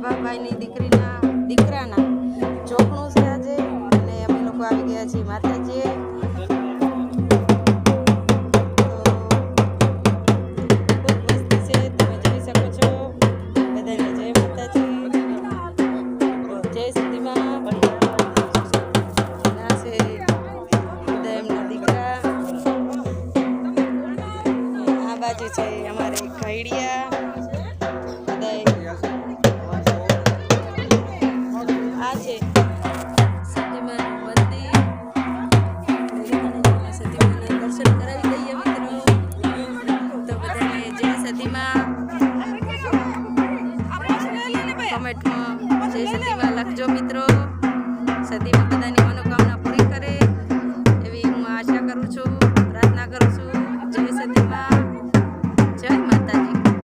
પ્રભાભાઈની દીકરાના ચોકણું છે આજે, અને અમે લોકો આવી ગયા છીએ માતાજીએ. બાજુ છે અમારે ઘડિયા આ છે સતીમાનું મંદિર. સતીમાના દર્શન કરાવી દઈએ મિત્રો. તો બધાને જય સતીમા. કોમેન્ટમાં જય સતીમા લખજો મિત્રો. સતીમા બધાની મનોકામના પૂરી કરે એવી હું આશા કરું છું, પ્રાર્થના કરું છું. જય સતીમા.